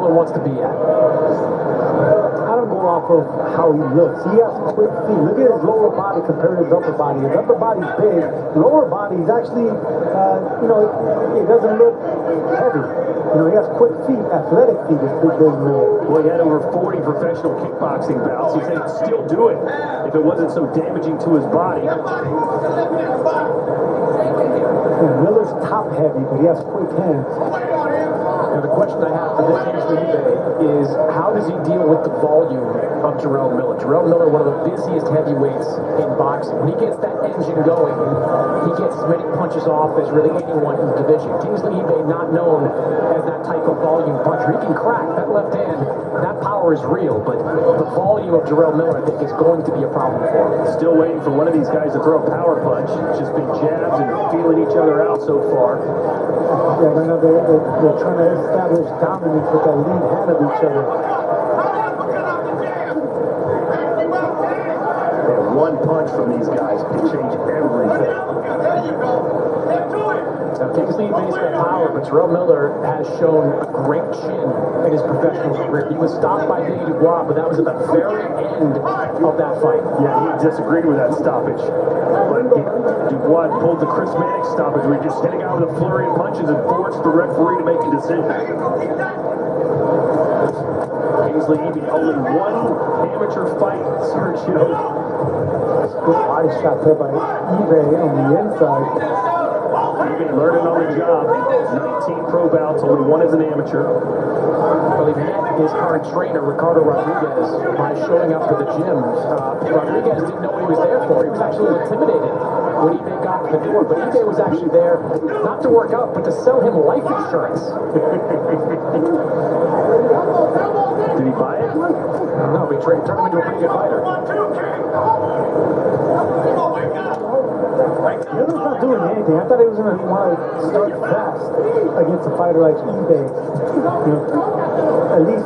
Miller wants to be at? I don't go off of how he looks. He has quick feet. Look at his lower body compared to his upper body. His upper body's big. Lower body's actually, it doesn't look heavy. He has quick feet, athletic feet, this Big Baby Miller. Well, he had over 40 professional kickboxing bouts. He said he'd still do it if it wasn't so damaging to his body. Miller's top heavy, but he has quick hands. Now, the question I have for Kingsley EBay is how does he deal with the volume of Jarrell Miller? Jarrell Miller, one of the busiest heavyweights in boxing. When he gets that engine going, he gets as many punches off as really anyone in the division. Kingsley EBay not known as that type of volume puncher. He can crack that left hand. That power is real, but the volume of Jarrell Miller, I think, is going to be a problem for him. Still waiting for one of these guys to throw a power punch. It's just been jabs and feeling each other out so far. Yeah, right now they're trying to establish dominance with that lead hand of each other. And one punch from these guys can change everything. Now, Kingsley Ebay's got power, but Jarrell Miller has shown a great chin in his professional career. He was stopped by Danny Dubois, but that was at the very end of that fight. Yeah, he disagreed with that stoppage. But Dubois pulled the Chris Mannix stoppage where he just hit a guy with a flurry of punches and forced the referee to make a decision. Kingsley Ebay only one amateur fight, Sergio. Good body shot there by Ebay on the inside. Ebay learning on the job. 19 pro bouts, only one as an amateur. Well, he met his current trainer, Ricardo Rodriguez, by showing up to the gym. Rodriguez didn't know what he was there for. He was actually intimidated when Ebay got to the door, but Ebay was actually there not to work out, but to sell him life insurance. Did he buy it? No, he turned him into a pretty good fighter. Miller's not doing anything. I thought he was going to want to start fast against a fighter like Ebay. At least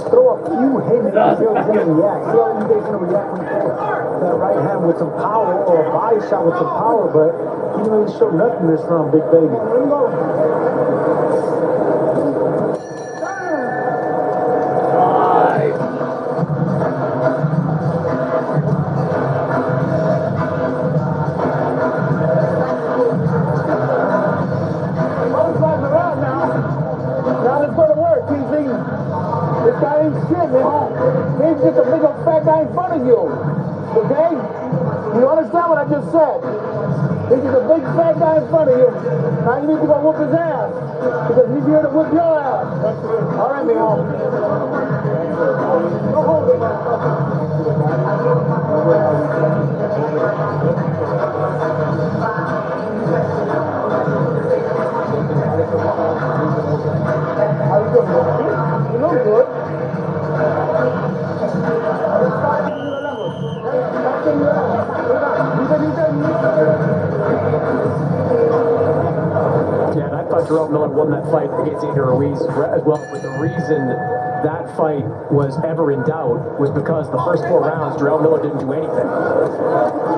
throw a few haymakers. See how he's going to react. See how Ebay's going to react when he throws that right hand with some power or a body shot with some power, but he didn't really show nothing this round, Big Baby. This guy ain't shit, man. He's just a big old fat guy in front of you. Okay? You understand what I just said? He's just a big fat guy in front of you. Now you need to go whoop his ass. Because he's here to whoop your ass. All right, mijo. Go hold it. How you doing, man? You look good. Yeah, and I thought Jarrell Miller won that fight against Andrew Ruiz as well, but the reason that fight was ever in doubt was because the first 4 rounds, Jarrell Miller didn't do anything.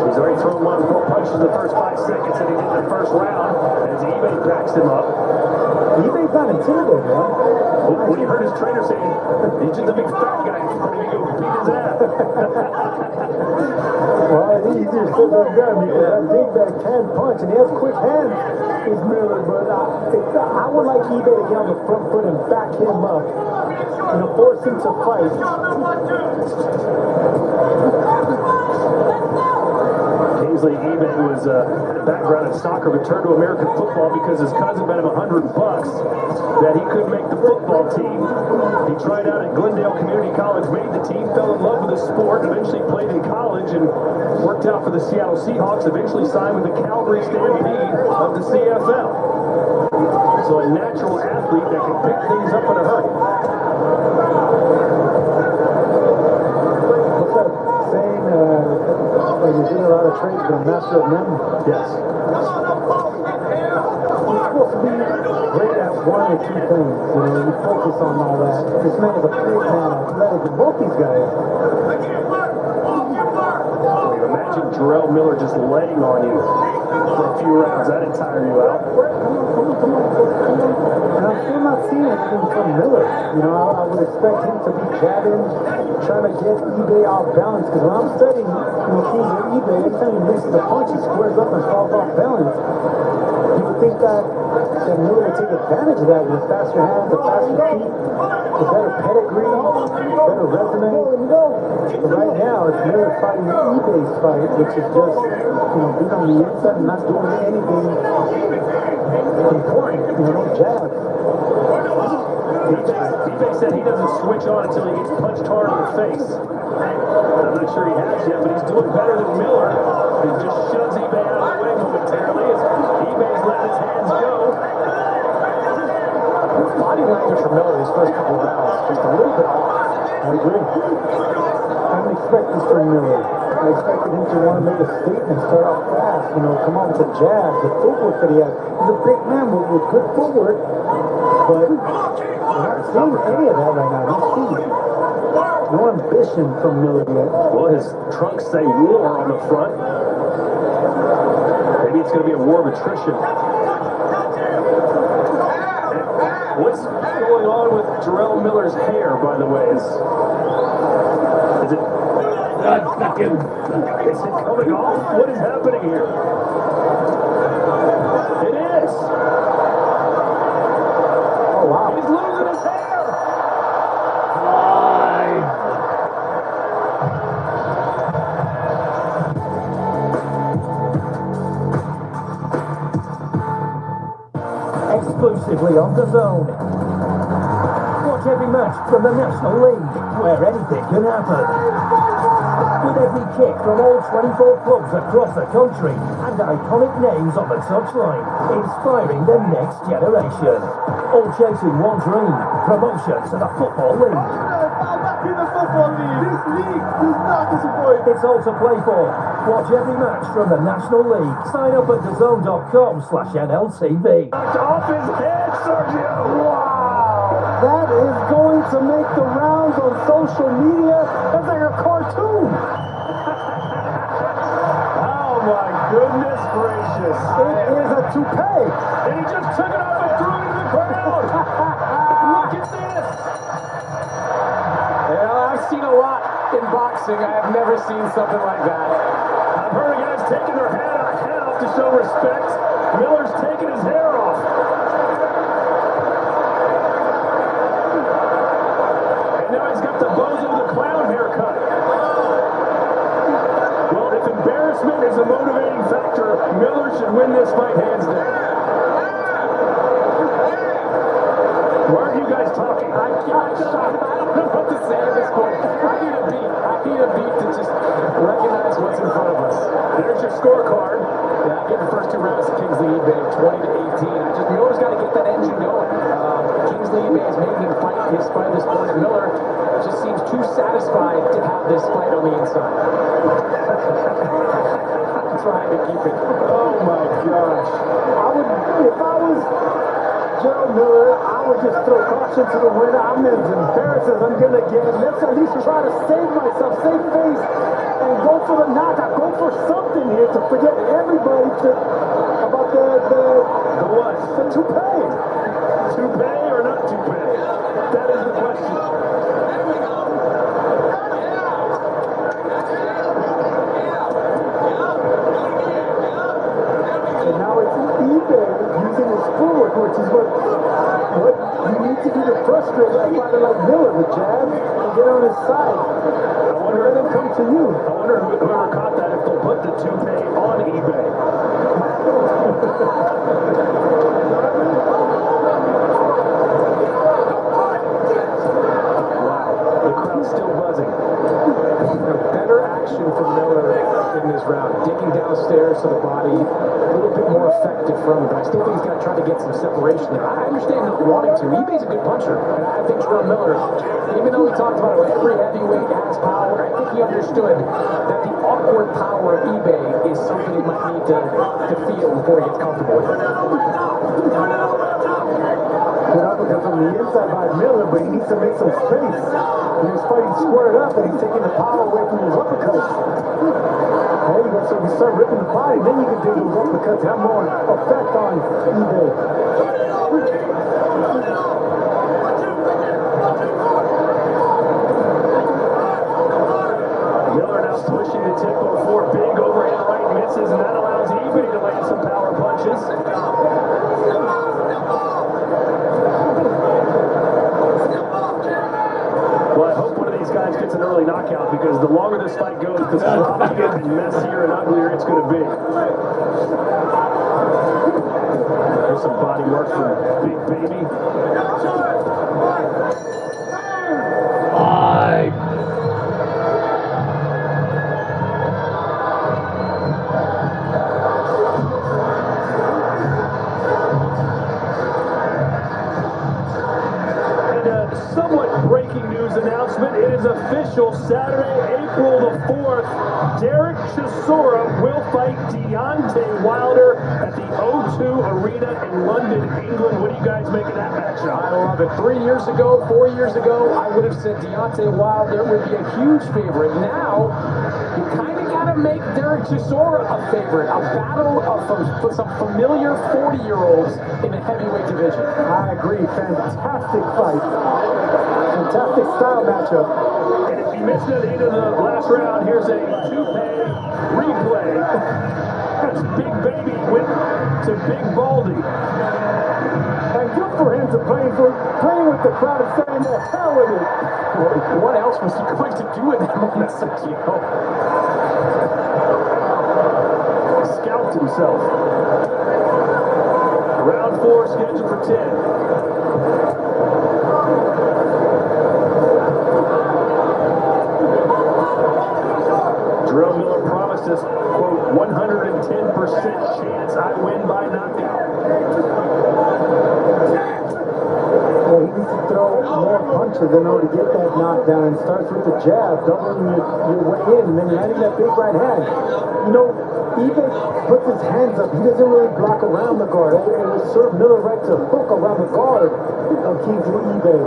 He's already thrown 1 punches in the first 5 seconds that he did in the first round as Ebay backs him up. Ebay's not intimidated, man. When you heard his trainer say, he's just a big fat guy in front of you, go beat his ass. Well, it's easier said than done because that big guy can punch and he has quick hands. Is Miller, but I would like Ebay to get on the front foot and back him up. Force him to fight. Kingsley Ebay had a background in soccer, returned to American football because his cousin bet him $100 that he could make the football team. He tried out at Glendale Community College, made the team, fell in love with the sport, eventually played in college and worked out for the Seattle Seahawks, eventually signed with the Calgary Stampede of the CFL. So a natural athlete that can pick things up in a hurry. What's that saying? You're doing a lot of trades, but a master of none. Yes. You're supposed to be great at 1 or 2 things. You focus on all that. This man is a big man, athletic, and both these guys. We've imagined imagine Jarrell Miller just laying on you for a few rounds. That'd tire you out. And I'm still not seeing anything from Miller. You know, I would expect him to be jabbing, trying to get eBay off balance. Because when I'm studying, Kings at eBay, every time he misses a punch, he squares up and falls off balance. You would think that Miller would take advantage of that with faster hands, the faster feet, the better pedigree, better resume. But right now, it's Miller fighting eBay's fight, which is just, being on the inside and not doing anything important, no jab. eBay said he doesn't switch on until he gets punched hard in the face. I'm not sure he has yet, but he's doing better than Miller. He just shoves eBay out of the way momentarily as eBay's letting his hands go. Body language for Miller these first couple of rounds, just a little bit off. I agree. I didn't expect this from Miller. I expected him to want to make a statement, start off fast, come out with the jab, the footwork that he has. He's a big man with good footwork, but we're not seeing any of that right now. No speed. No ambition from Miller yet. Well, his trunks say war on the front. Maybe it's going to be a war of attrition. What's going on with Jarrell Miller's hair, by the way? Is it coming off? What is happening here? It is. Oh, wow. He's losing his hair. Exclusively on the Zone. Watch every match from the National League, where anything can happen. With every kick from all 24 clubs across the country and iconic names on the touchline, inspiring the next generation. All chasing one dream, promotion to the Football League. In the Football League, this league does not disappoint. It's all to play for. Watch every match from the National League. Sign up at thezone.com/NLTV. Knocked off his head, Sergio. Wow! That is going to make the rounds on social media. That's like a cartoon. Oh my goodness gracious. It is a toupee. And he just took it off and threw it into the crowd. Look at this. I've seen a lot in boxing. I have never seen something like that. I've heard of guys taking their hat off to show respect. Miller's taking his hair off. And now he's got the Bozo the Clown haircut. Well, if embarrassment is a motivating factor, Miller should win this fight hands down. Why are you guys talking? I don't know what to say at this point. I need a beat. I need a beat to just recognize what's in front of us. There's your scorecard. Yeah, I get the first two rounds to Kingsley eBay, 20-18. We always got to get that engine going. Kingsley eBay is making him fight his fight this point. Miller just seems too satisfied to have this fight on the inside. Trying to keep it. Oh my gosh. If I was Jarrell Miller, I would just throw caution to the winner. I'm as embarrassed as I'm gonna get. Let's at least try to save myself, save face, and go for the knockout. Go for something here to forget everybody about the what? The toupee. Toupee or not toupee? That is the question. And now it's eBay using his footwork, which is what you need to do to frustrate a fighter like Miller, the jab, and get on his side. Let him come to you. I wonder whoever caught that if they'll put the toupee on eBay. Wow, the crowd's still buzzing. Better action from Miller in this round. Digging downstairs to the body, a little bit more effective from him, but I still think he's got to try to get some separation there. I understand not wanting to. eBay's a good puncher, and I think Jarrell Miller, even though we talked about it, every heavyweight has power, I think he understood that the awkward power of eBay is something he might need to feel before he gets comfortable with it. Good uppercut from the inside by Miller, but he needs to make some space. He was fighting squared up, and he's taking the power away from his uppercut. There you go. So you start ripping the body, then you can do those uppercuts, have more effect on eBay. Miller now pushing the tempo for big overhand right misses, and that allows eBay to land some power punches. Well, I hope one of these guys gets an early knockout, because the longer this fight goes, the sloppier and messier and uglier it's going to be. There's some body work from Big Baby. Somewhat breaking news announcement. It is official. Saturday, April the 4th, Derek Chisora will fight Deontay Wilder at the O2 Arena in London, England. What do you guys make of that matchup? I love it. 3 years ago, 4 years ago, I would have said Deontay Wilder would be a huge favorite. Now, you kind of got to make Derek Chisora a favorite. A battle of some familiar 40-year-olds in the heavyweight division. I agree. Fantastic fight. Fantastic style matchup. And if you missed it at the end of the last round, here's a two-pay replay. As Big Baby went to Big Baldy. And good for him to playing with the crowd and saying, the hell with it. What else was he going to do in that moment, Sergio? Scalped himself. Round 4 scheduled for 10. Jarrell Miller promised us, quote, 110% chance I win by knockout. Well, he needs to throw more punches in order to get that knockdown, and starts with the jab, doubling your way in, and then landing that big right hand. You know, eBay puts his hands up. He doesn't really block around the guard. It will serve Miller right to hook around the guard on Kingsley eBay.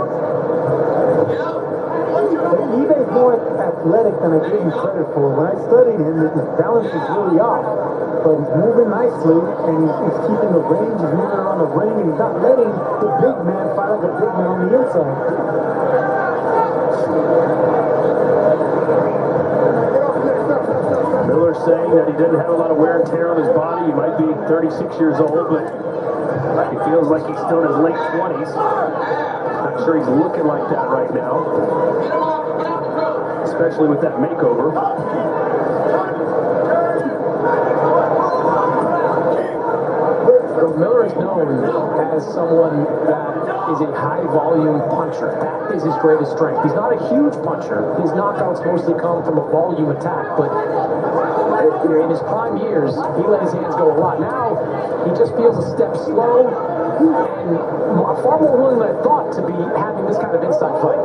But eBay's more athletic than I gave him credit for. When I studied him, his balance is really off. But he's moving nicely, and he's keeping the range. He's moving around the ring, and he's not letting the big man fight like a big man on the inside. Miller saying that he didn't have a lot of wear and tear on his body. He might be 36 years old, but he feels like he's still in his late 20s. Not sure he's looking like that right now, especially with that makeover. Miller is known as someone that is a high-volume puncher. That is his greatest strength. He's not a huge puncher. His knockouts mostly come from a volume attack, but in his prime years, he let his hands go a lot. Now, he just feels a step slow and far more willing than I thought to be having this kind of inside fight.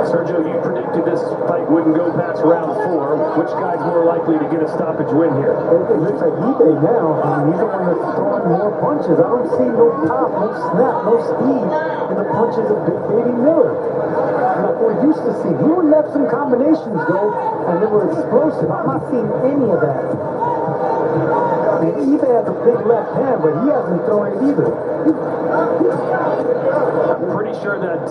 Sergio, you predicted this fight wouldn't go past round 4. Which guy's more likely to get a stoppage win here? It looks like eBay now. I mean, he's the one that's throwing more punches. I don't see no pop, no snap, no speed in the punches of Big Baby Miller. Like we're used to seeing. He would let some combinations go, and they were explosive. I'm not seeing any of that. And eBay has a big left hand, but he hasn't thrown it either. I'm pretty sure that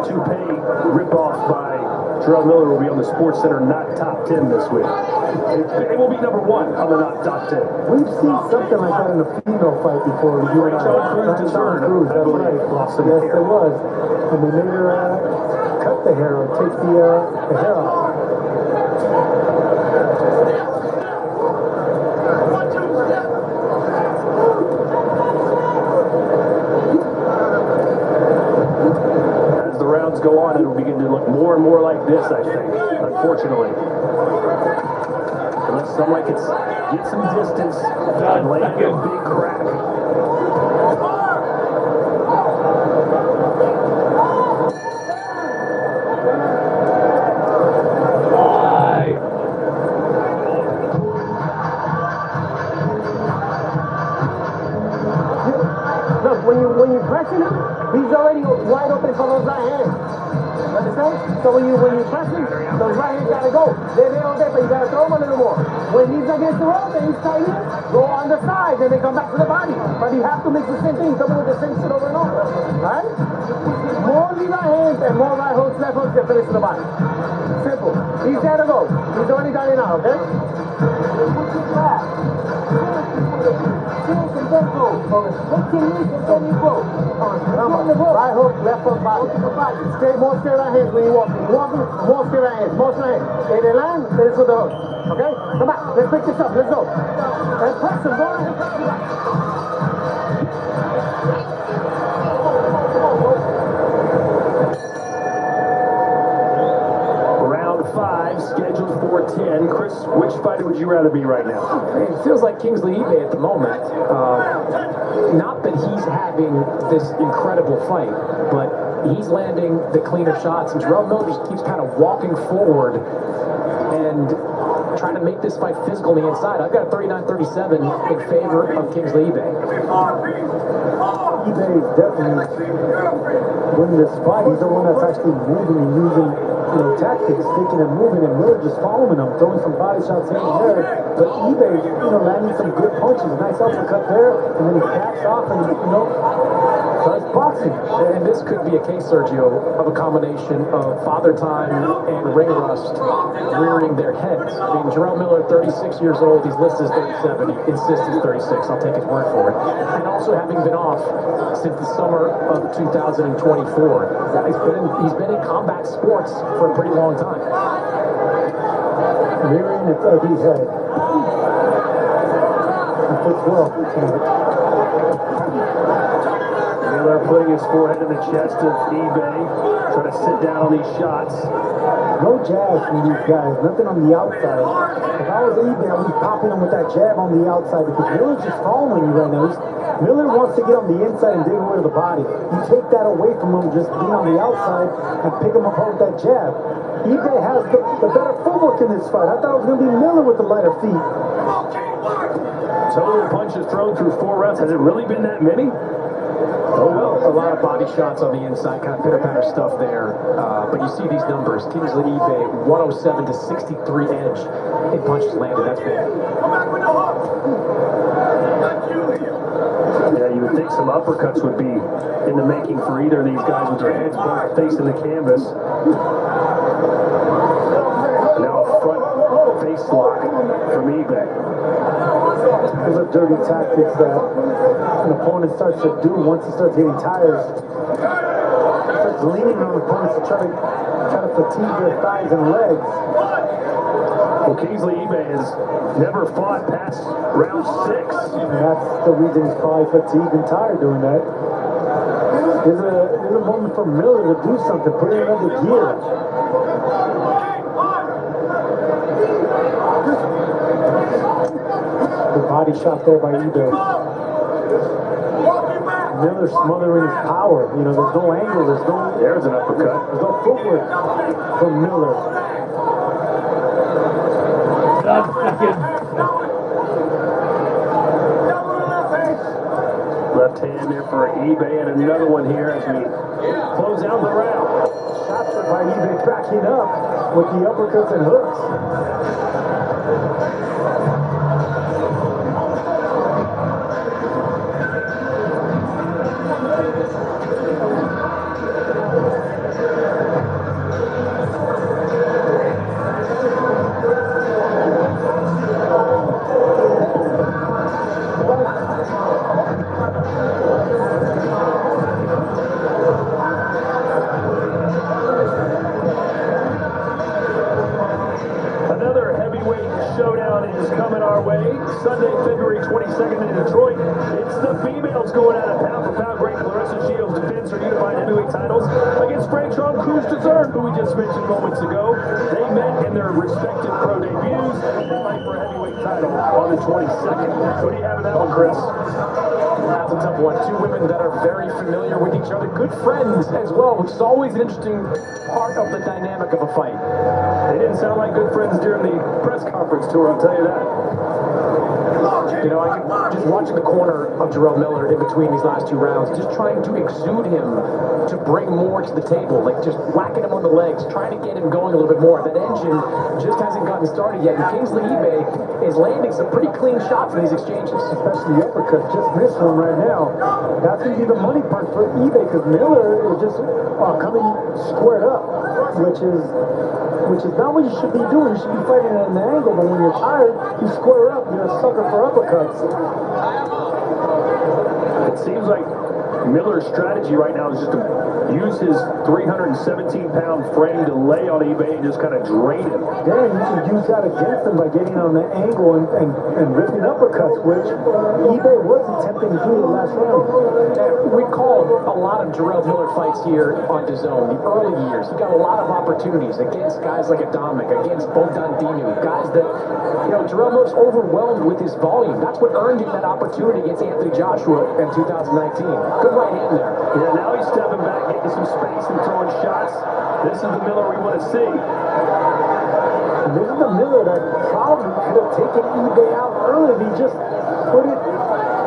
toupee ripoff by Jarrell Miller will be on the Sports Center Not Top 10 this week. It will be number 1 on the Not Top 10. We've seen something like that in a female fight before. Rachel Cruz deserved it. That's right. Yes, there was. And they made her cut the hair or take the hair off. As the rounds go on, it'll begin to look more and more like this, I think, unfortunately. Unless someone can get some distance and lay a big crack. Look, when you pressing him, he's already wide open for those right hands. You understand? Okay? So when you press him, the right hand gotta go. They're there all day, but you gotta throw him a little more. When he's against the rope and he's tight in, go on the side, then they come back to the body. But you have to mix the same thing, coming with the same shit over and over. Alright? More lead right hands and more right hooks, left hooks, and finish to the body. Simple. He's there to go. He's already got it now, okay? Right hook, left hook, body. Straight, more straight right hands when you walk. More straight right hands, more straight hands. If they land, finish with the hook. Okay? Come back. Let's pick this up. Let's go. Let's press him. Go ahead. Round 5, scheduled for 10. Chris, which fighter would you rather be right now? It feels like Kingsley eBay at the moment. Not that he's having this incredible fight, but he's landing the cleaner shots, and Jarrell Miller just keeps kind of walking forward and trying to make this fight physical on the inside. I've got a 39-37 in favor of Kingsley eBay. eBay is definitely winning this fight. He's the one that's actually moving and using, tactics, sticking and moving, and Miller just following him, throwing some body shots here and there. But eBay, landing some good punches, nice uppercut there, and then he backs off and, starts boxing. And this could be a case, Sergio, of a combination of father time and ring rust rearing their heads. I mean, Jarrell Miller, 36 years old, he's listed as 37, he insists he's 36, I'll take his word for it. And also having been off since the summer of 2024. He's been in combat sports for a pretty long time. Rearing its ugly head. It fits well. Miller putting his forehead in the chest of eBay, trying to sit down on these shots. No jabs from these guys, nothing on the outside. If I was eBay, I'd be popping him with that jab on the outside because Miller's just following you right now. Miller wants to get on the inside and dig away to the body. You take that away from him, just being on the outside and pick him up with that jab. eBay has the better footwork in this fight. I thought it was going to be Miller with the lighter feet. Total punches thrown through 4 rounds. Has it really been that many? Oh, well, a lot of body shots on the inside, kind of pitter-patter stuff there. But you see these numbers. Kingsley eBay, 107 to 63 edge in punches landed. That's big. Yeah, you would think some uppercuts would be in the making for either of these guys with their heads both facing the canvas. Now a front face lock from eBay. Those are dirty tactics that an opponent starts to do once he starts getting tired. Starts leaning on opponents to try to fatigue their thighs and legs. Well, Kingsley eBay has never fought past round 6. And that's the reason he's probably fatigued and tired doing that. There's a moment for Miller to do something, put in another gear. The body shot there by eBay. Miller smothering his power. There's no angle. There's an uppercut. There's no footwork from Miller. Left hand there for eBay, and another one here as we close out the round. Shots by eBay backing up with the uppercuts and hooks. Sunday, February 22nd in Detroit. It's the females going at it pound for pound. Great Clarissa Shields defends her unified heavyweight titles against Frank Trump, Cruz Dessert, who we just mentioned moments ago. They met in their respective pro debuts. They fight for a heavyweight title on the 22nd. What do you have in that one, Chris? That's a tough one. Two women that are very familiar with each other, good friends as well, which is always an interesting part of the dynamic of a fight. They didn't sound like good friends during the press conference tour, I'll tell you that. You know, just watching the corner of Jarrell Miller in between these last two rounds, just trying to exude him to bring more to the table, like just whacking him on the legs, trying to get him going a little bit more. That engine just hasn't gotten started yet. And Kingsley EBay is landing some pretty clean shots in these exchanges. Especially the uppercut, just missed one right now. That's going to be the money part for eBay because Miller is just coming squared up, which is not what you should be doing. You should be fighting at an angle, but when you're tired, you square up. You're a sucker for uppercuts. It seems like Miller's strategy right now is just to use his 317-pound frame to lay on eBay and just kind of drain him. Yeah, you can use that against him by getting on the angle and ripping uppercuts, which eBay was attempting to do the last round. We called a lot of Jarrell Miller fights here on DAZN. The early years, he got a lot of opportunities against guys like Adamek, against Bogdan Dinu, guys that, you know, Jarrell Miller's overwhelmed with his volume. That's what earned him that opportunity against Anthony Joshua in 2019. Good right hand there. Yeah, now he's stepping back, getting some space and throwing shots. This is the Miller we want to see. And this is the Miller that probably could have taken eBay out early. He just put it.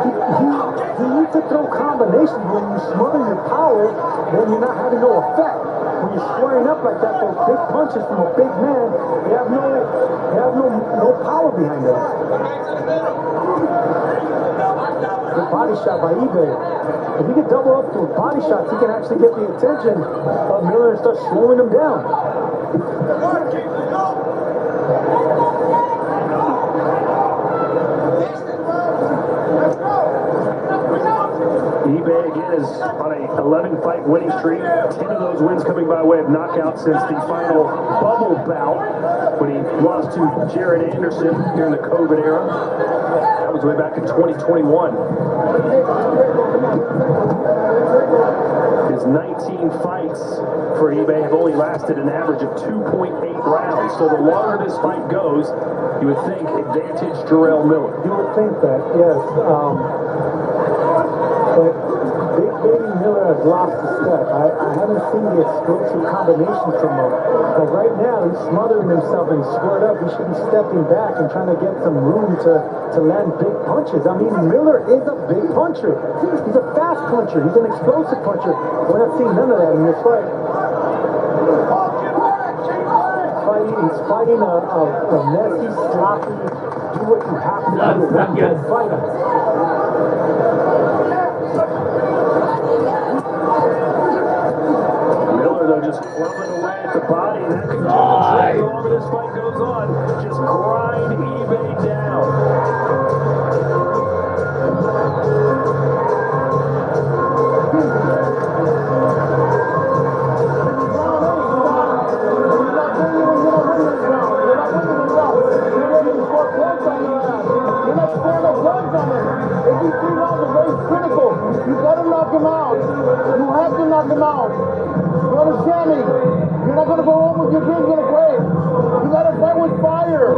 He needs to throw combinations. When you smother your power, then you're not having no effect. When you're squaring up like that, those big punches from a big man, they have no power behind them. Good body shot by eBay. If he can double up to body shots, he can actually get the attention of Miller and start slowing him down. eBay again is on a 11-fight winning streak. 10 of those wins coming by way of knockout since the final bubble bout when he lost to Jared Anderson during the COVID era. That was way back in 2021. His 19 fights for eBay have only lasted an average of 2.8 rounds. So the longer this fight goes, you would think advantage Jarrell Miller. You would think that, yes. But Big Baby Miller has lost a step. I haven't seen the explosive combinations from him. But right now, he's smothering himself and squared up. He should be stepping back and trying to get some room to land big punches. I mean, Miller is a big puncher. He's a fast puncher. He's an explosive puncher. We're not seeing none of that in this fight. He's fighting a messy, sloppy, do what you have to do to win that fight. Just clubbing away at the body. That could the longer this fight goes on. Just grind eBay down. You gotta knock him out. You have to knock him out. You understand me? You're not gonna go home with your dreams gonna break. You gotta fight with fire.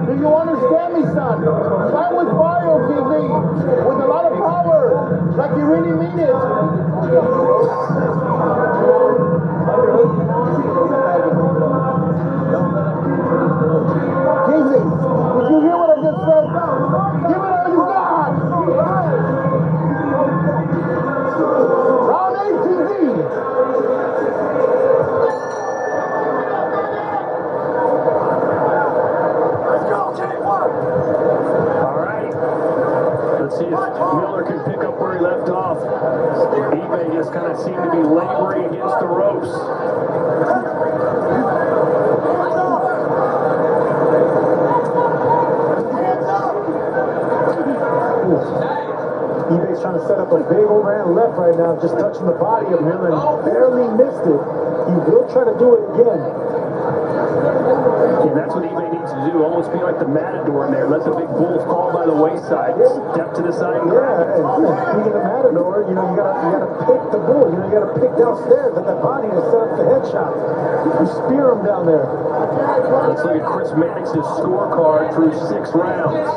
Do you understand me, son? Fight with fire, TV. With a lot of power. Like you really mean it. Kingsley, did you hear what I just said? Give it all you got! Round 8 TV! Let's go, J1! Alright. Let's see if Miller can pick up where he left off. eBay just kind of seemed to be laboring against the ropes. eBay's trying to set up a big overhand left right now, just touching the body of Miller and barely missed it. He will try to do it again. And that's what eBay needs to do, almost be like the matador in there. Let the big bull fall by the wayside. Step to the side and grab it. And speaking of matador, you know, you gotta pick the bull. You know, you gotta pick downstairs at that body to set up the headshot. You spear him down there. Let's look at Chris Mannix's scorecard through 6 rounds.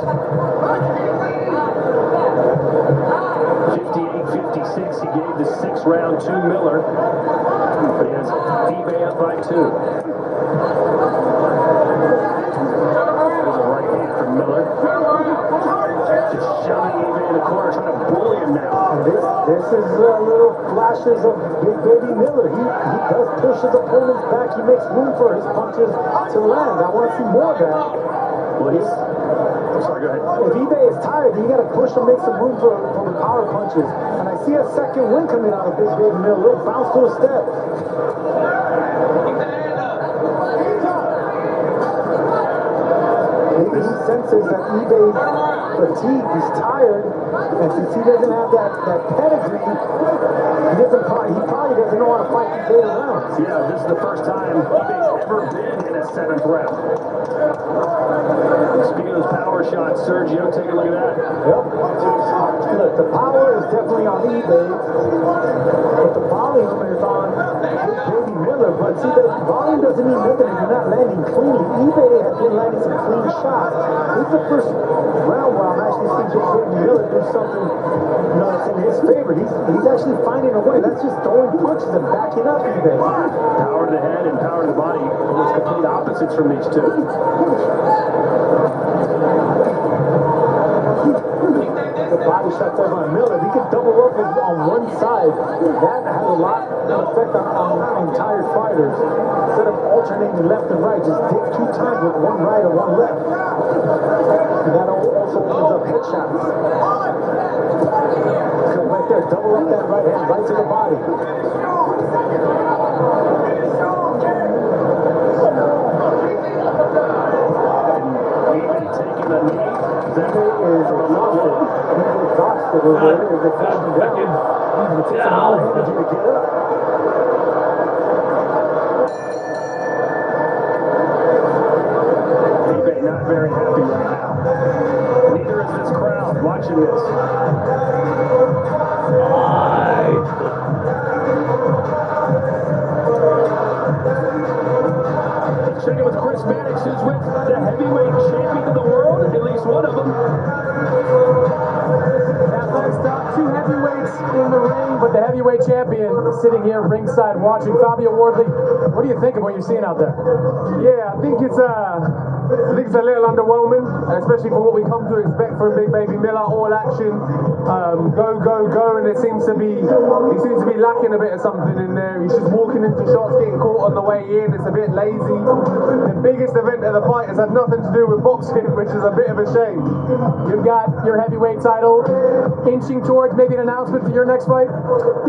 58-56, he gave the 6th round to Miller, but he has eBay up by 2. There's a right hand from Miller. possesses little flashes of Big Baby Miller. He does push his opponents back. He makes room for his punches to land. I want to see more of that. Well, I'm sorry, go ahead. If eBay is tired, you got to push him, make some room for the power punches. And I see a second win coming out of Big Baby Miller. A little bounce to a step. He senses that eBay fatigue. He's tired, and since he doesn't have that pedigree, he probably doesn't know how to fight these later rounds. Yeah, this is the first time eBay's ever been in a 7th round. Speaking of those power shots, Sergio, take a look at that. Yep. Look, the power is definitely on eBay, but the volume is on Big Baby Miller. But see, the volume doesn't mean nothing if you're not landing cleanly. eBay has been landing some clean shots. This is the first round where I'm actually seeing Big Baby Miller do something, that's in his favor. He's actually finding a way. That's just throwing punches and backing up eBay. Power to the head and power to the body, almost complete opposites from these two. The body shots over on Miller. He can double up on one side. That has a lot of effect on tired fighters. Instead of alternating left and right, just dig 2 times with one right or one left. And that also opens up headshots. So right there, double up that right hand, right to the body. Even taking the knee. That is exhausted. He's exhausted as they're taking down. It takes a lot of energy to get up. eBay not very happy right now. Neither is this crowd watching this. Checking with Chris Mannix, who's with the heavyweight champion of the world, at least one of them. First up, 2 heavyweights in the ring, but the heavyweight champion sitting here ringside watching. Fabio Wardley, what do you think of what you're seeing out there? Yeah, I think it's a little underwhelming, especially for what we come to expect from Big Baby Miller. All action, go, and he seems to be lacking a bit of something in there. He's just walking into shots, getting caught on the way in. It's a bit lazy. The biggest event of the fight has had nothing to do with boxing, which is a bit of a shame. You've got your heavyweight title inching towards maybe an announcement for your next fight?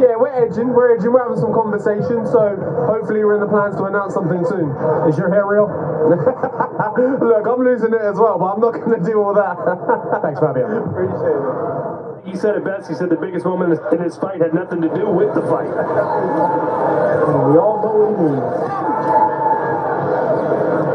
Yeah, we're edging, we're having some conversations, so hopefully we're in the plans to announce something soon. Is your hair real? Look, I'm losing it as well, but I'm not going to do all that. Thanks, Fabio. Appreciate it. He said it best. He said the biggest moment in his fight had nothing to do with the fight. And we all know what he means.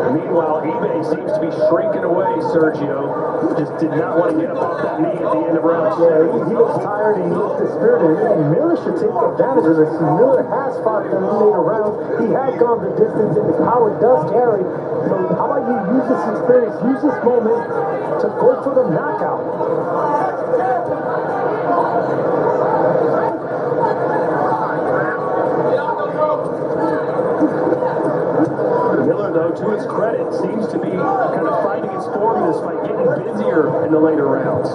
Meanwhile, eBay seems to be shrinking away, Sergio. Just did not want to get up off that knee at the end of round 2. Yeah, he looks tired and he looks dispirited. And Miller should take advantage of this. Miller has fought them in later rounds. He has gone the distance and his power does carry. So how about you use this experience, use this moment to go for the knockout. Miller, though, to his credit, seems to be kind of finding his form in this fight, getting busier in the later rounds.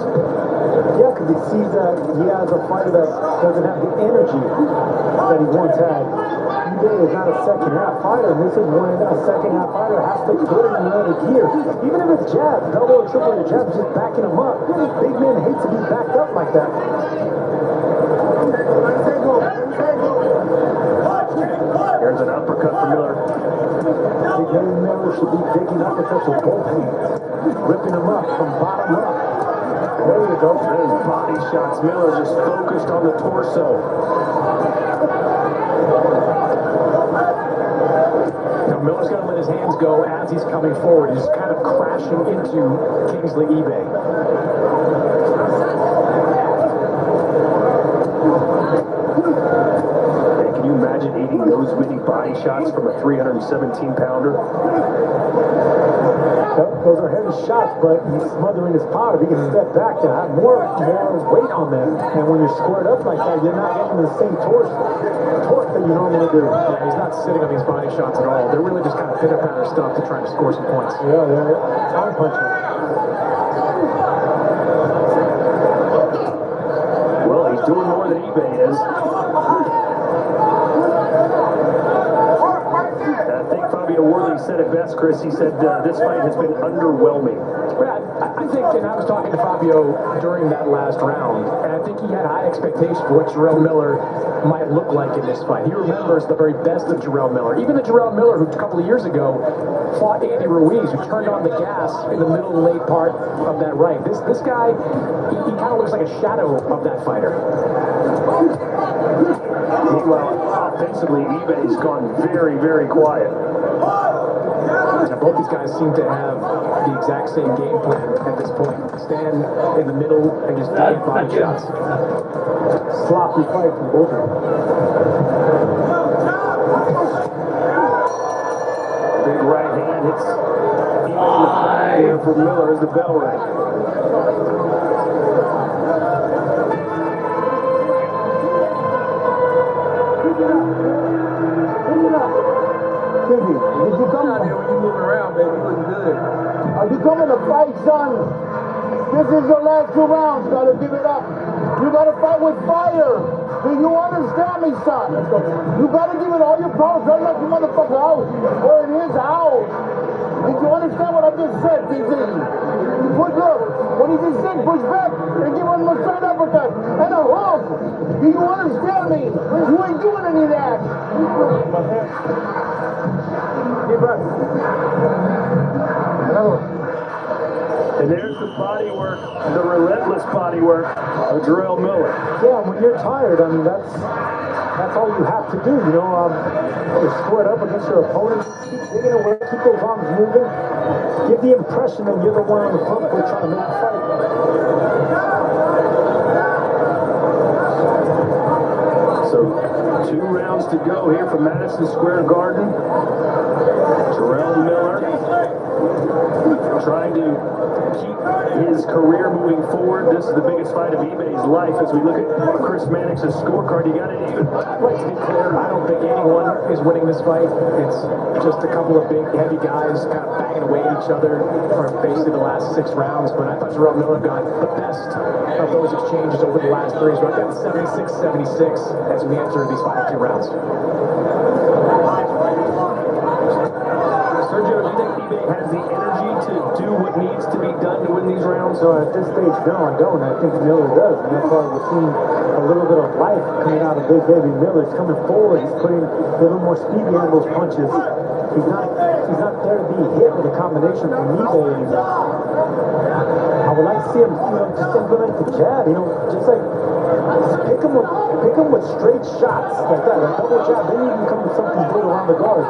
Yeah, because he sees that he has a fighter that doesn't have the energy that he once had. eBay is not a second-half fighter, and this is when a second-half fighter has to put in another gear. Even if it's jab, double or triple your jab, just backing him up. Big men hate to be backed up like that. Here's an uppercut for Miller. Big Baby Miller should be digging uppercuts with both hands, ripping him up from bottom up. There you go. Those body shots. Miller just focused on the torso. Now, Miller's got to let his hands go as he's coming forward. He's kind of crashing into Kingsley eBay. Can you imagine eating those many body shots from a 317-pounder? Those are heavy shots, but he's smothering his power. He can step back and have more weight on them. And when you're squared up like that, you're not getting the same torque that you normally do. Yeah, he's not sitting on these body shots at all. They're really just kind of pitter-patter stuff to try to score some points. Yeah, they're time punching. Well, he's doing more more than eBay is. I think Fabio Worley said it best, Chris. He said this fight has been underwhelming. Yeah, I think, and I was talking to Fabio during that last round, and I think he had high expectations for what Jarrell Miller might look like in this fight. He remembers the very best of Jarrell Miller. Even the Jarrell Miller who a couple of years ago fought Andy Ruiz, who turned on the gas in the middle and late part of that right. This guy, he kind of looks like a shadow of that fighter. Meanwhile, offensively, eBay's gone very, very quiet. Now, both these guys seem to have the exact same game plan at this point. Stand in the middle and just take body shots. Sloppy fight from both of them. Big right hand hits here for Miller as the bell rang. Kizzy, did you come? When you moving around, baby, you looking good. Are you coming to fight, son? This is your last 2 rounds. Gotta give it up. You gotta fight with fire. Do you understand me, son? You gotta give it all your powers. Don't let the motherfucker out. Or in his house. Did you understand what I just said, TZ? Look, what he just said, push back and give him a straight uppercut and a hook. Do you understand me? You ain't doing any of that. Deep breath. Another one. And there's the body work, the relentless body work of Jarrell Miller. Yeah, when you're tired, I mean, that's all you have to do, you know. You're squared up against your opponent. Keep digging away, keep those arms moving. Give the impression that you're the one on the front foot trying to make the fight. So 2 rounds to go here from Madison Square Garden. Jarrell Miller trying to keep his career moving forward. This is the biggest fight of eBay's life. As we look at Chris Mannix's scorecard, you got it even. Like to be clear, I don't think anyone is winning this fight. It's just a couple of big, heavy guys kind of banging away at each other for basically the last 6 rounds. But I thought Jarrell Miller got the best of those exchanges over the last 3. So I got 76-76 as we enter these final 2 rounds. Sergio, do you think eBay has the energy to do what needs to be done to win these rounds? So at this stage, no, I don't. I think Miller does. And that's why we're seeing a little bit of life coming out of Big Baby Miller. He's coming forward. He's putting a little more speed behind those punches. He's not there to be hit with a combination from eBay anymore. I would like to see him, just implement the jab, just like pick him with straight shots like that, a double jab. Then you can come with something good around the guard.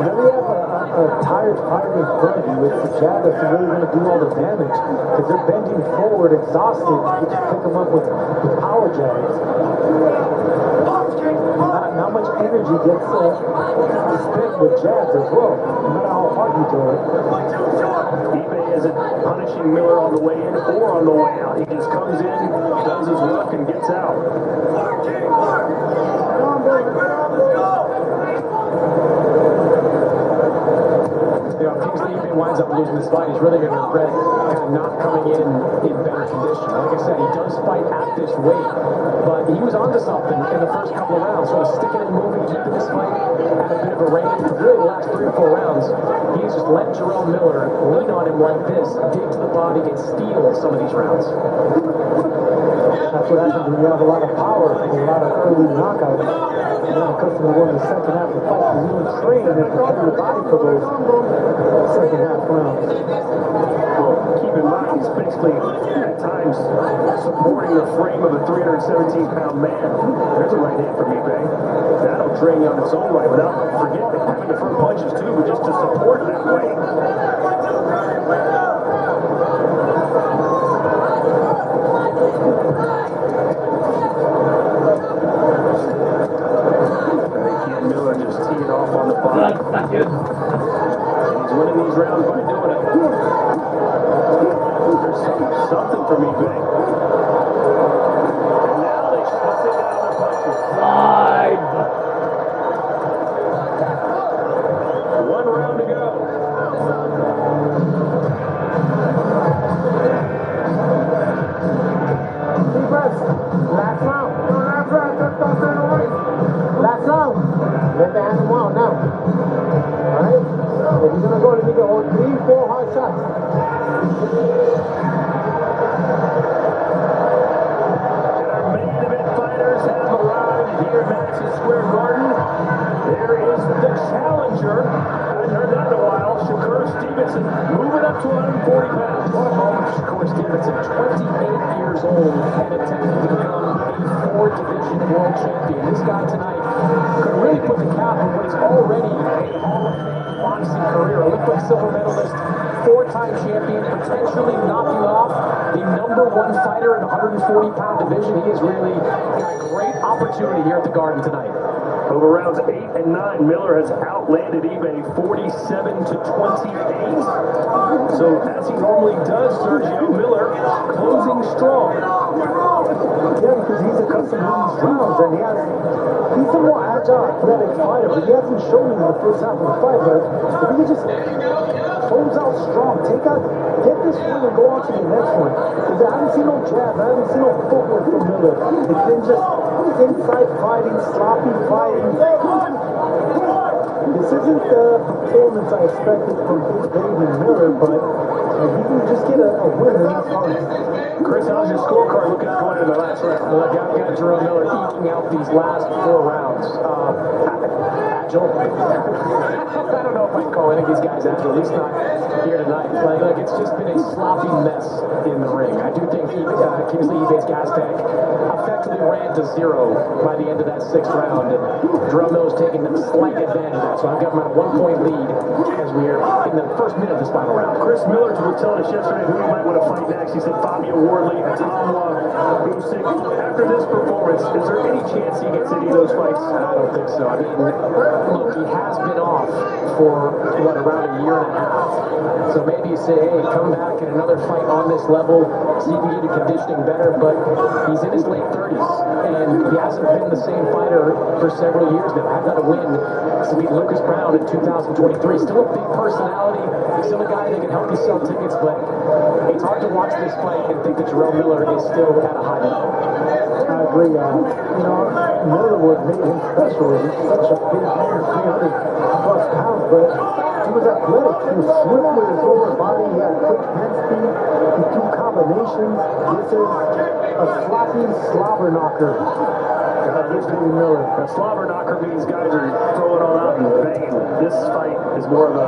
Whenever you have a tired fighter in front of you, it's the jab that's really going to do all the damage because they're bending forward, exhausted. You just pick them up with power jabs. Not much energy gets spent with jabs as well, no matter how hard you do it. eBay isn't punishing Miller on the way in or on the way out. He just comes in, does his work, and gets out. Kingsley Eban winds up losing this fight. He's really going to regret kind of not coming in better condition. Like I said, he does fight at this weight, but he was onto something in the first couple of rounds, sort of sticking and moving, keeping this fight at a bit of a range. But really, the last 3 or 4 rounds, he's just let Jarrell Miller lean on him like this, dig to the body, and steal some of these rounds. That's what happens when you have a lot of power and a lot of early knockouts. You're not accustomed to going to the second half of the fight because you don't train and prepare your body for those second half rounds. Well, keep in mind, he's basically, at times, supporting the frame of a 317-pound man. There's a right hand from eBay. That'll drain you on its own right without forgetting having to throw punches, too, but just to support that weight. Miller just teeing off on the body. He's winning these rounds by doing it. There's something from eBay. And now they shut it down the punches. 1 round to go. challenger. I hadn't heard that in a while. Shakur Stevenson moving up to 140 pounds. What a moment for Shakur Stevenson, 28 years old and attempting to become a four-division world champion. This guy tonight could really put the cap on what is already a Hall of Fame boxing career. Olympic silver medalist, four-time champion, potentially knocking off the #1 fighter in the 140-pound division. He is really in a great opportunity here at the Garden tonight. Over rounds 8 and 9, Miller has outlanded eBay 47-28. So as he normally does, Sergio Miller closing strong. Yeah, because he's accustomed to these rounds, and he's a more agile, athletic fighter, but he hasn't shown it in the first half of the fight. But if he could just close out strong, get this one and go on to the next one. Because I haven't seen no jab, I haven't seen no footwork from Miller. It's been just inside fighting, sloppy fighting. This isn't the performance I expected from Big Baby Miller, but if he can just get a winner, that's fine. Chris, how's your scorecard looking going into the last round? Well, I've got Jerome Miller eking out these last 4 rounds. Agile. I don't know if I can call any of these guys agile, at least not here tonight. Like it's just been a sloppy mess in the ring. I do think Kingsley Ebay's gas tank effectively ran to 0 by the end of that 6th round, and Jerome Miller's taking a slight advantage of that. So I've got him at a 1-point lead as we are in the first minute of this final round. Chris Miller was telling us yesterday who he might want to fight next. He said Fabio Wardley, Atamwa, Usyk. After this performance, is there any chance he gets any of those fights? I don't think so. I mean, look, he has been off for, around a year and a half. So maybe you say, hey, come back in another fight on this level, see if you can get your conditioning better, but he's in his late 30s, and he hasn't been the same fighter for several years now. Had not a win to beat Lucas Brown in 2023. Still a big personality, still a guy that can help you sell tickets, but it's hard to watch this fight and think that Jerome Miller is still at a high level. I agree. Miller what made him special. He's such a big man, 300+ pounds, but he was athletic. He was swift with his lower body. He had quick hand speed. He threw combinations. This is a sloppy slobber knocker. This is Miller. A slobber knocker means guys are throwing all out and banging. This fight is more of a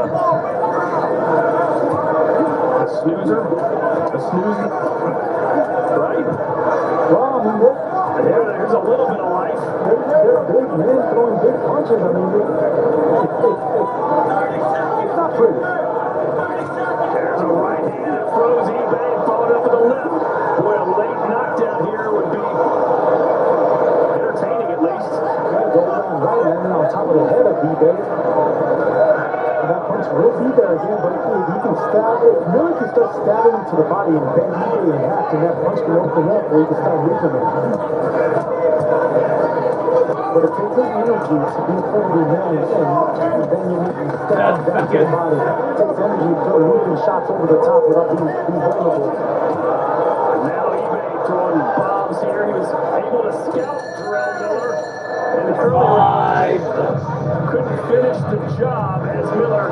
snoozer. A snoozy. Right? Well, I mean, There's a little bit of life. they're big men throwing big punches. I mean, it's not pretty. There's a right hand that throws eBay and followed up with a left. Boy, a late knockdown here would be entertaining at least. Yeah, goes on right and then on top of the head of eBay. And that punch will be there again, but if he can stab it, Miller can start stabbing him to the body and bend eBay in half, and that punch can open up where he can start losing it. But it takes an energy to be 40 men, and then you need to stab down to the body. It takes energy to throw moving shots over the top without being vulnerable. Now eBay throwing bombs here. He was able to scout Jerome Miller. And the early round couldn't finish the job as Miller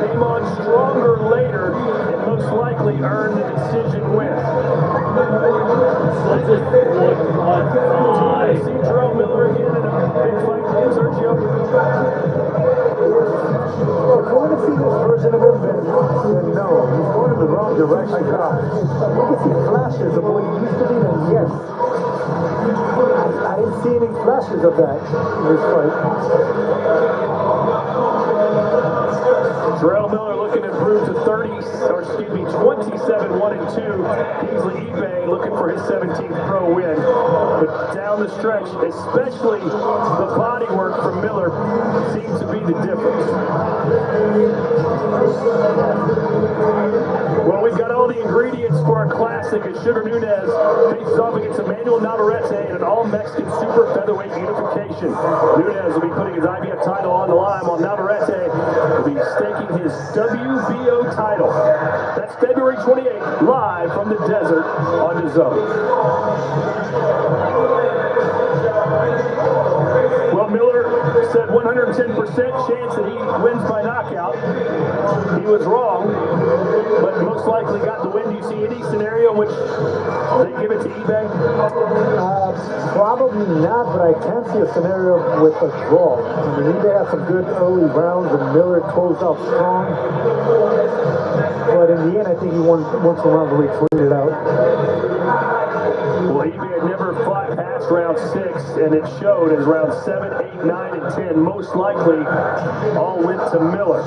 came on stronger later and most likely earned the decision win. See Jerome Miller again in a big fight with Sergio. If you want to see this version of him, then no, he's going in the wrong direction. You can see flashes of what he used to be, and yes, I didn't see any flashes of that in this fight. Jerome Miller looking to improve to 27-1-2. Kingsley eBay looking for his 17th pro win. But down the stretch, especially the body work from Miller seems to be the difference. Well, we've got all the ingredients for our classic as Sugar Nunez faces off against Emmanuel Navarrete in an all-Mexican super featherweight unification. Nunez will be putting his IBF title on the line, while Navarrete will be staking his WBO title. That's February 28th, live from the desert on DAZN. Well, Miller said 110% chance that he wins by knockout. He was wrong, but most likely got the win. Do you see any scenario in which they give it to eBay? Probably Probably not, but I can see a scenario with a draw. I mean, eBay had some good early rounds, and Miller closed out strong. But in the end, I think he won some rounds where he cleaned it out. Well, eBay had never fought past round 6, and it showed as round 7, 8, 9, and 10 most likely all went to Miller.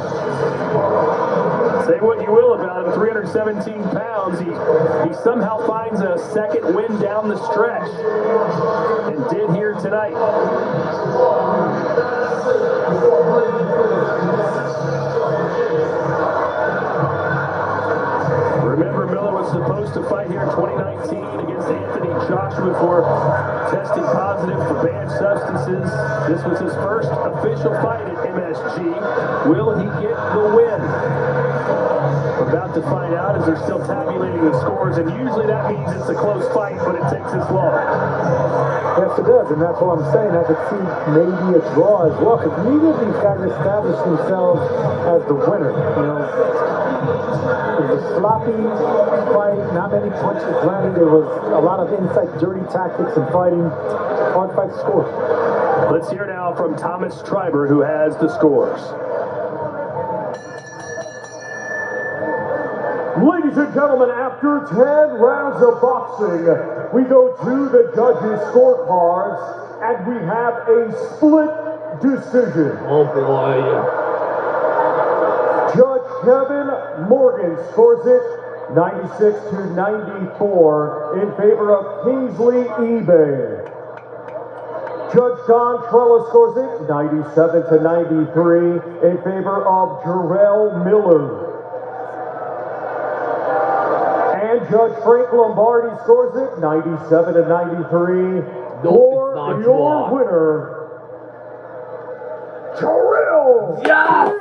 Say what you will about him, 317 pounds. He somehow finds a second win down the stretch, and did here tonight. Remember, Miller was supposed to fight here in 2019 against Anthony Joshua for testing positive for banned substances. This was his first official fight at MSG. Will he get the win? We're about to find out as they're still tabulating the scores, and usually that means it's a close fight, but it takes this long. Yes, it does, and that's what I'm saying. I could see maybe a draw as well, because neither of these guys established themselves as the winner. You know, it was a sloppy fight, not many punches landed. There was a lot of inside dirty tactics and fighting. Hard fight to score. Let's hear now from Thomas Schreiber, who has the scores. Ladies and gentlemen, after 10 rounds of boxing, we go to the judges' scorecards, and we have a split decision. Oh boy. Judge Kevin Morgan scores it 96-94 in favor of Kingsley eBay. Judge Don Trella scores it 97-93 in favor of Jarrell Miller. And Judge Frank Lombardi scores it 97-93 for your winner, Jarrell. Yes!